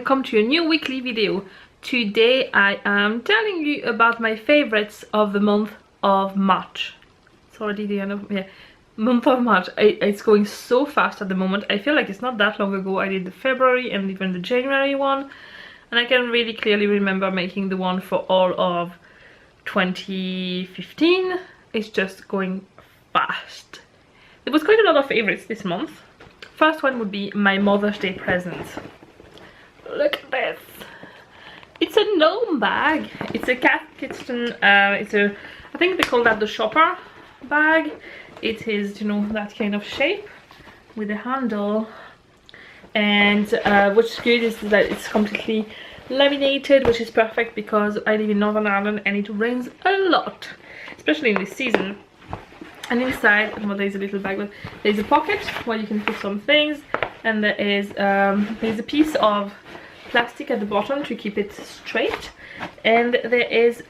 welcome to a new weekly video. Today I am telling you about my favorites of the month of March. It's already the end of, month of March. It's going so fast at the moment. I feel like it's not that long ago I did the February and even the January one, and I can really clearly remember making the one for all of 2015. It's just going fast. There was quite a lot of favorites this month. First one would be my Mother's Day present. Look at this. It's a gnome bag. It's a Cath Kidston. I think they call that the shopper bag. It is, you know, that kind of shape with a handle. And what's good is that it's completely laminated, which is perfect because I live in Northern Ireland and it rains a lot, especially in this season. And inside, well, there's a little bag, but there's a pocket where you can put some things, and there's a piece of plastic at the bottom to keep it straight, and there is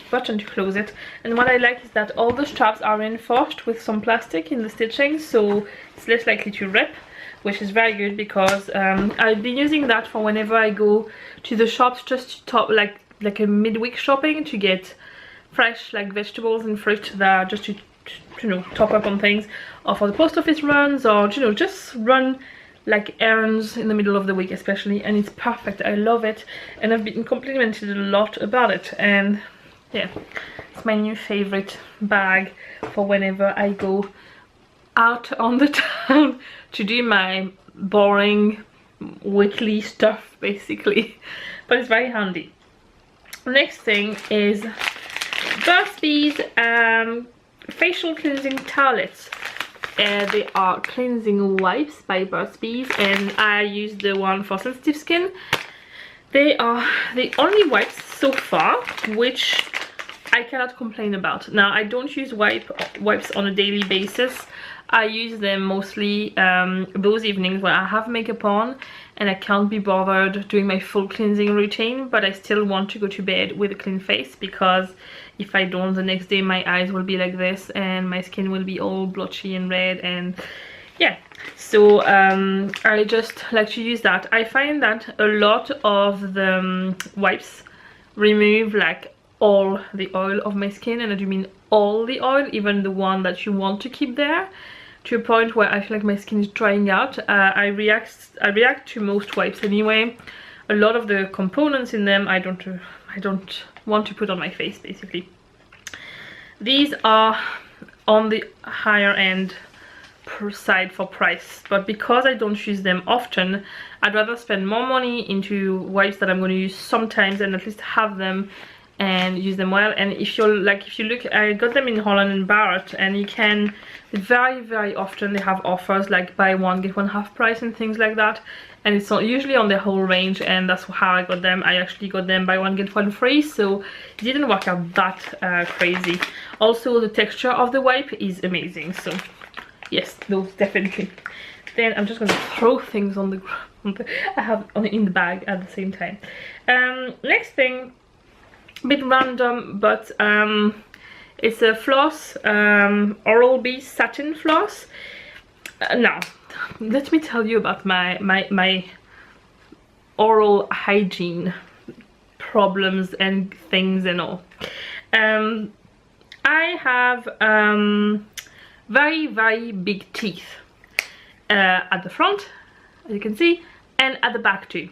button to close it. And what I like is that all the straps are reinforced with some plastic in the stitching, so it's less likely to rip, which is very good because I've been using that for whenever I go to the shops, just to top like a midweek shopping, to get fresh like vegetables and fruit that just to you know, top up on things, or for the post office runs, or you know, just run like errands in the middle of the week especially. And it's perfect. I love it, and I've been complimented a lot about it, and yeah, it's my new favorite bag for whenever I go out on the town to do my boring weekly stuff basically, but it's very handy. Next thing is Burt's Bees facial cleansing towelettes. They are cleansing wipes by Burt's Bees, and I use the one for sensitive skin. They are the only wipes so far which I cannot complain about. Now, I don't use wipes on a daily basis. I use them mostly those evenings where I have makeup on and I can't be bothered doing my full cleansing routine, but I still want to go to bed with a clean face, because if I don't, the next day my eyes will be like this and my skin will be all blotchy and red, and yeah, so I just like to use that. I find that a lot of the wipes remove like all the oil of my skin, and I do mean all the oil, even the one that you want to keep there, to a point where I feel like my skin is drying out. I react to most wipes anyway. A lot of the components in them I don't want to put on my face basically. These are on the higher end per side for price, but because I don't use them often, I'd rather spend more money into wipes that I'm going to use sometimes and at least have them and use them well. And if you look, I got them in Holland and Barrett, and you can very often they have offers like buy one get one half price and things like that, and it's not usually on the whole range, and that's how I got them. I actually got them buy one get one free, so it didn't work out that crazy. Also, the texture of the wipe is amazing, so yes, those definitely. Then I'm just going to throw things on the ground I have in the bag at the same time. Next thing, a bit random, but it's a Floss Oral-B satin floss. Now, let me tell you about my oral hygiene problems and things and all. I have very big teeth at the front, as you can see, and at the back too.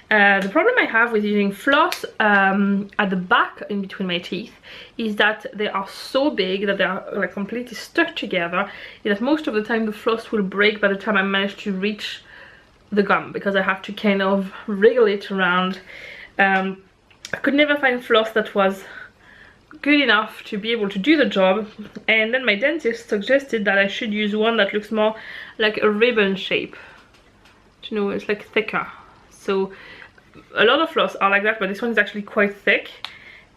The problem I have with using floss at the back in between my teeth is that they are so big that they are like completely stuck together, that most of the time the floss will break by the time I manage to reach the gum, because I have to kind of wriggle it around. I could never find floss that was good enough to be able to do the job, and then my dentist suggested that I should use one that looks more like a ribbon shape. You know, it's like thicker. So a lot of floss are like that, but this one is actually quite thick,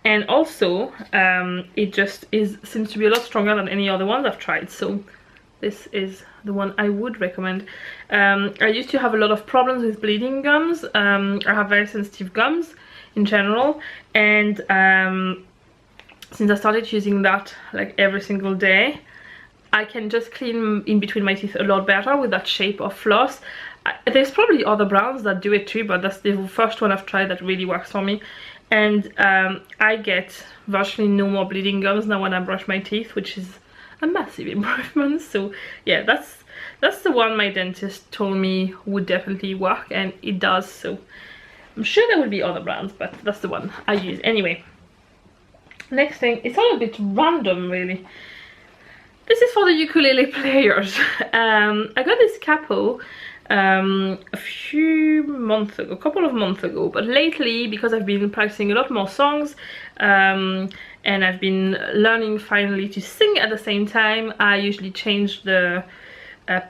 and also it just seems to be a lot stronger than any other ones I've tried, so this is the one I would recommend. I used to have a lot of problems with bleeding gums. I have very sensitive gums in general, and since I started using that like every single day, I can just clean in between my teeth a lot better with that shape of floss. There's probably other brands that do it too, but that's the first one I've tried that really works for me. And I get virtually no more bleeding gums now when I brush my teeth, which is a massive improvement. So yeah, that's the one my dentist told me would definitely work, and it does. So I'm sure there will be other brands, but that's the one I use anyway. Next thing, it's all a bit random really. This is for the ukulele players. I got this capo a couple of months ago, but lately, because I've been practicing a lot more songs and I've been learning finally to sing at the same time, I usually change the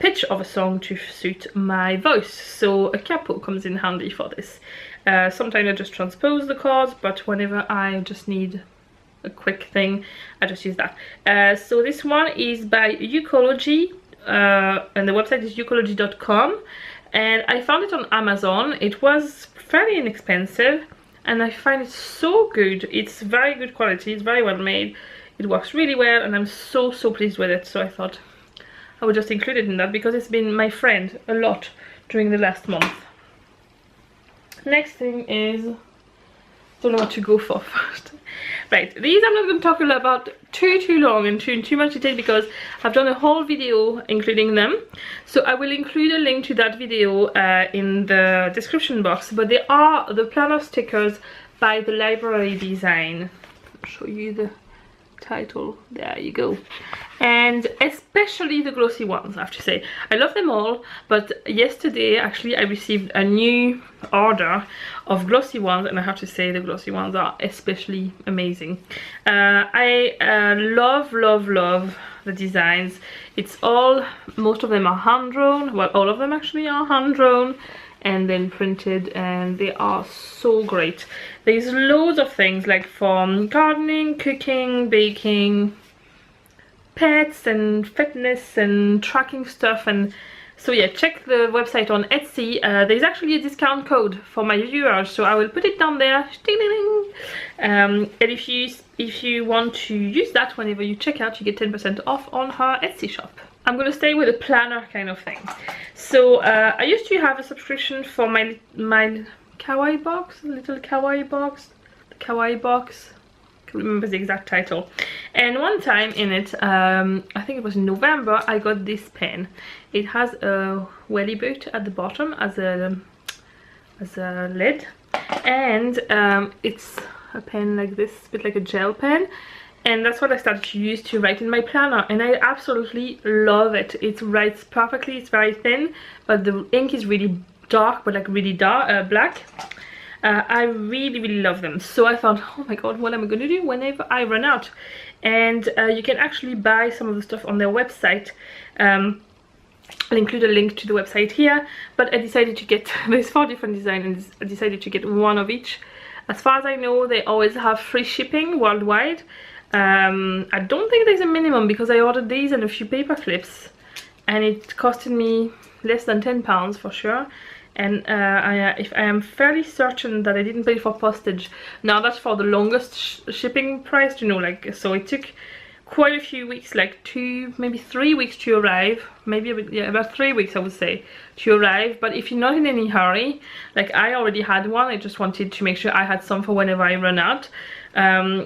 pitch of a song to suit my voice, so a capo comes in handy for this. Sometimes I just transpose the chords, but whenever I just need a quick thing, I just use that. So this one is by Ucology, and the website is ucology.com, and I found it on Amazon. It was fairly inexpensive, and I find it so good. It's very good quality, it's very well made, it works really well, and I'm so pleased with it. So I thought I would just include it in that because it's been my friend a lot during the last month. Next thing is, don't know what to go for first. Right, these I'm not going to talk about too long and too much detail because I've done a whole video including them. So I will include a link to that video in the description box. But they are the planner stickers by the Library Design. I'll show you the title. There you go. And especially the glossy ones, I have to say. I love them all, but yesterday actually I received a new order of glossy ones, and I have to say the glossy ones are especially amazing. I love the designs. It's all, most of them are hand drawn, well, all of them actually are hand drawn and then printed, and they are so great. There's loads of things like from gardening, cooking, baking, pets and fitness and tracking stuff. And so yeah, check the website on Etsy. There's actually a discount code for my viewers, so I will put it down there. And if you want to use that whenever you check out, you get 10% off on her Etsy shop. I'm gonna stay with a planner kind of thing. So I used to have a subscription for my kawaii box, little kawaii box, the kawaii box. Remember the exact title. And one time in it, I think it was in November, I got this pen. It has a welly boot at the bottom as a lid, and it's a pen like this, a bit like a gel pen, and that's what I started to use to write in my planner, and I absolutely love it. It writes perfectly. It's very thin, but the ink is really dark, but like really dark, black. I really love them. So I thought, oh my god, what am I going to do whenever I run out? And you can actually buy some of the stuff on their website. I'll include a link to the website here, but I decided to get, there's 4 different designs, and I decided to get one of each. As far as I know, they always have free shipping worldwide. I don't think there's a minimum because I ordered these and a few paper clips, and it costed me less than £10 for sure. And if I am fairly certain that I didn't pay for postage. Now that's for the longest shipping price, you know, like, so it took quite a few weeks, like 2, maybe 3 weeks to arrive, maybe a bit, yeah, about 3 weeks I would say to arrive. But if you're not in any hurry, like I already had one, I just wanted to make sure I had some for whenever I run out.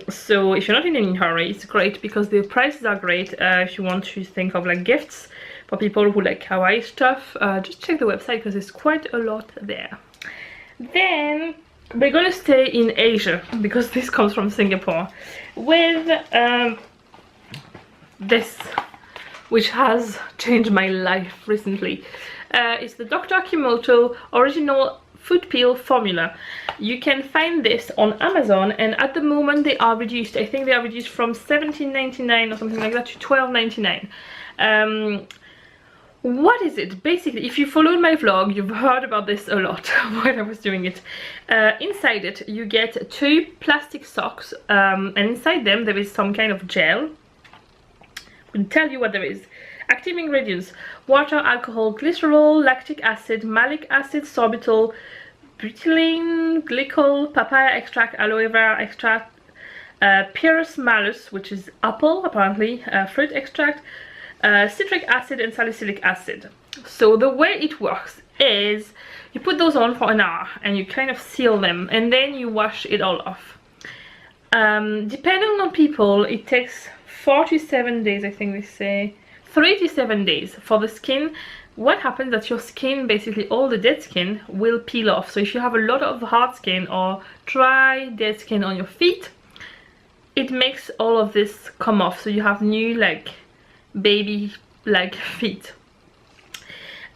So if you're not in any hurry, it's great because the prices are great. If you want to think of like gifts for people who like kawaii stuff, just check the website because there's quite a lot there. Then we're gonna stay in Asia because this comes from Singapore with this, which has changed my life recently. It's the Dr. Kimoto Original Foot Peel Formula. You can find this on Amazon, and at the moment they are reduced. I think they are reduced from $17.99 or something like that to $12.99. What is it? Basically, if you followed my vlog, you've heard about this a lot while I was doing it. Inside it, you get 2 plastic socks, and inside them there is some kind of gel. I can tell you what there is. Active ingredients: water, alcohol, glycerol, lactic acid, malic acid, sorbitol, butylene, glycol, papaya extract, aloe vera extract, Pyrrhus malus, which is apple apparently, fruit extract, citric acid and salicylic acid. So the way it works, is you put those on for an hour and you kind of seal them, and then you wash it all off. Depending on people, it takes 4 to 7 days, I think they say 3 to 7 days for the skin. What happens is that your skin, basically all the dead skin, will peel off. So if you have a lot of hard skin or dry dead skin on your feet, it makes all of this come off, so you have new like baby like feet.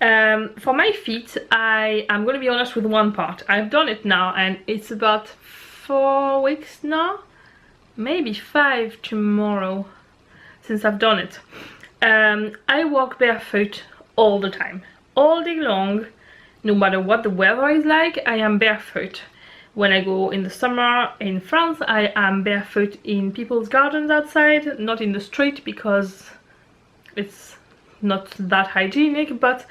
For my feet, I'm gonna be honest with one part. I've done it now and it's about 4 weeks now, maybe 5 tomorrow since I've done it. I walk barefoot all the time, all day long, no matter what the weather is like. I am barefoot. When I go in the summer in France, I am barefoot in people's gardens outside, not in the street because it's not that hygienic, but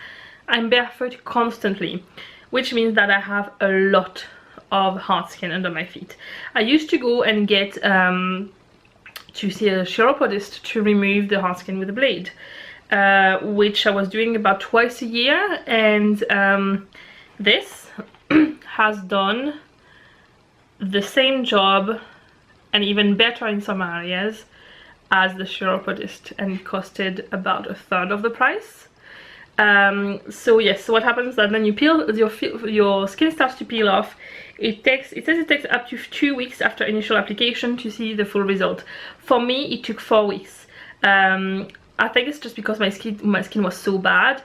I'm barefoot constantly, which means that I have a lot of hard skin under my feet. I used to go and get to see a chiropodist to remove the hard skin with a blade, which I was doing about twice a year, and this has done the same job and even better in some areas as the chiropodist, and it costed about 1/3 of the price. So yes, so what happens is that then you peel your skin starts to peel off. It says it takes up to 2 weeks after initial application to see the full result. For me, it took 4 weeks. I think it's just because my skin was so bad.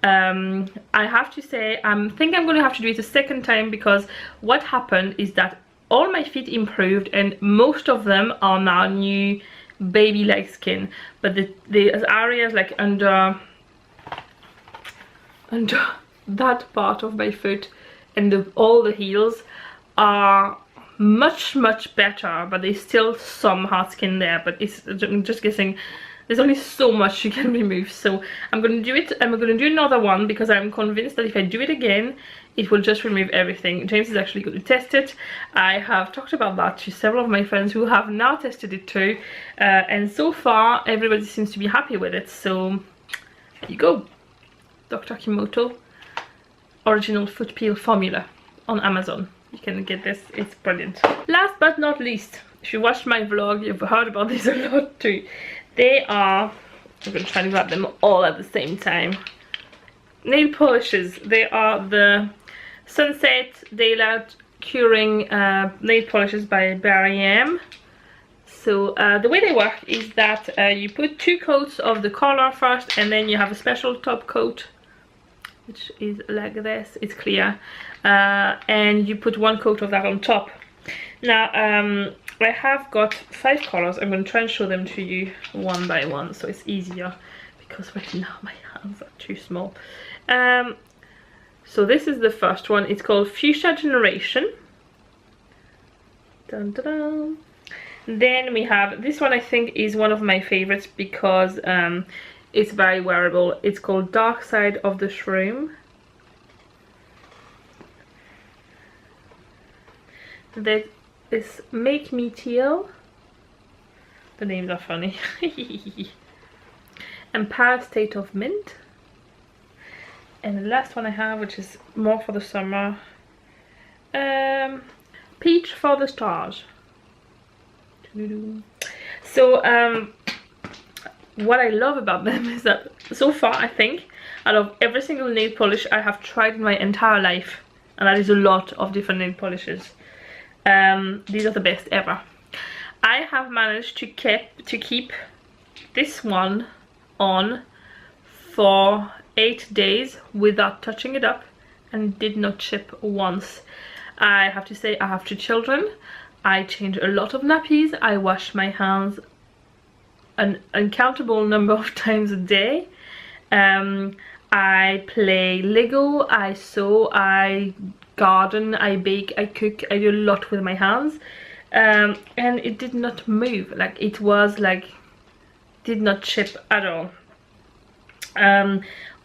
I have to say, I think I'm going to have to do it a second time, because what happened is that all my feet improved and most of them are now new baby-like skin, but the areas like under that part of my foot and all the heels are much better, but there's still some hard skin there. But I'm just guessing there's only so much you can remove. So I'm going to do it, and we're going to do another one, because I'm convinced that if I do it again, it will just remove everything. James is actually going to test it. I have talked about that to several of my friends who have now tested it too, and so far everybody seems to be happy with it. So there you go, Dr. Kimoto original foot peel formula on Amazon. You can get this, it's brilliant. Last but not least, if you watched my vlog, you've heard about this a lot too. They are, I'm going to try and grab them all at the same time, nail polishes. They are the Sunset Daylight Curing nail polishes by Barry M. So the way they work is that you put 2 coats of the color first, and then you have a special top coat, which is like this, it's clear, and you put 1 coat of that on top. Now I have got 5 colors. I'm going to try and show them to you one by one so it's easier, because right now my hands are too small. So this is the first one. It's called Fuchsia Generation. Dun, dun, dun. Then we have this one. I think is one of my favorites because it's very wearable. It's called Dark Side of the Shroom. That is Make Me Teal. The names are funny. Empire State of Mint. And the last one I have, which is more for the summer, Peach for the Stars. So what I love about them is that so far, I think, out of every single nail polish I have tried in my entire life, and that is a lot of different nail polishes, these are the best ever. I have managed to keep this one on for 8 days without touching it up, and did not chip once. I have to say, I have 2 children. I change a lot of nappies. I wash my hands an uncountable number of times a day. I play Lego, I sew, I garden, I bake, I cook. I do a lot with my hands, and it did not move. Like, it was like, did not chip at all.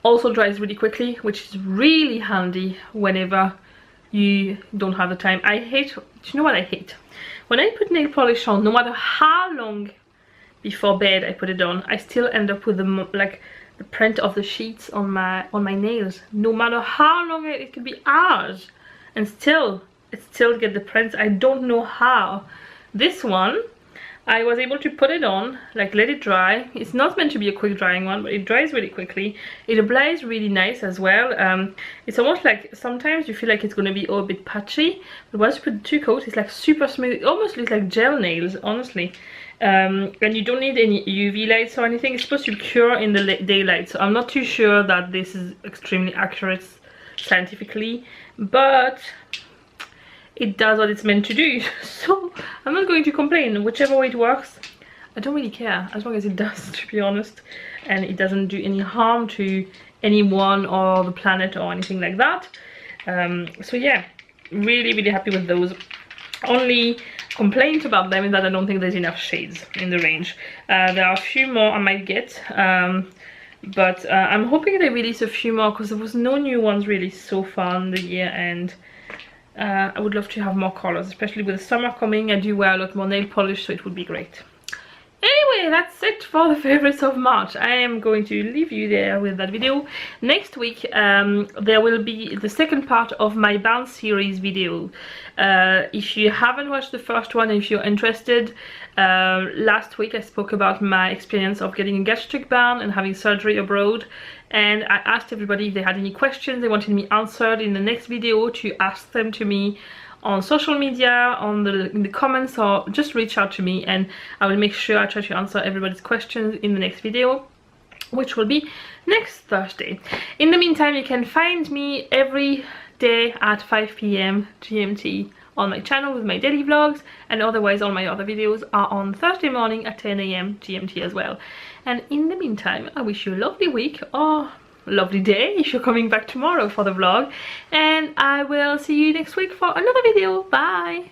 Also dries really quickly, which is really handy whenever you don't have the time. I hate, do you know what I hate? When I put nail polish on, no matter how long before bed I put it on, I still end up with like the print of the sheets on my nails, no matter how long it could be hours, and still get the prints. I don't know how. This one, I was able to put it on, like let it dry. It's not meant to be a quick drying one, but it dries really quickly. It applies really nice as well. It's almost like sometimes you feel like it's going to be a bit patchy, but once you put 2 coats, it's like super smooth. It almost looks like gel nails, honestly. And you don't need any UV lights or anything. It's supposed to cure in the daylight, so I'm not too sure that this is extremely accurate scientifically, but it does what it's meant to do. So I'm not going to complain. Whichever way it works, I don't really care, as long as it does, to be honest, and it doesn't do any harm to anyone or the planet or anything like that. So yeah, really happy with those. Only complaint about them is that I don't think there's enough shades in the range. There are a few more I might get, but I'm hoping they release a few more, because there was no new ones released so far in the year, and I would love to have more colors, especially with the summer coming. I do wear a lot more nail polish, so it would be great. Anyway, that's it for the favorites of March. I am going to leave you there with that video. Next week there will be the second part of my band series video. If you haven't watched the first one, if you're interested, last week I spoke about my experience of getting a gastric band and having surgery abroad, and I asked everybody if they had any questions they wanted me answered in the next video, to ask them to me on social media, in the comments, or just reach out to me, and I will make sure I try to answer everybody's questions in the next video, which will be next Thursday. In the meantime, you can find me every day at 5 PM GMT on my channel with my daily vlogs, and otherwise all my other videos are on Thursday morning at 10 AM GMT as well. And in the meantime, I wish you a lovely week, or lovely day if you're coming back tomorrow for the vlog, and I will see you next week for another video. Bye.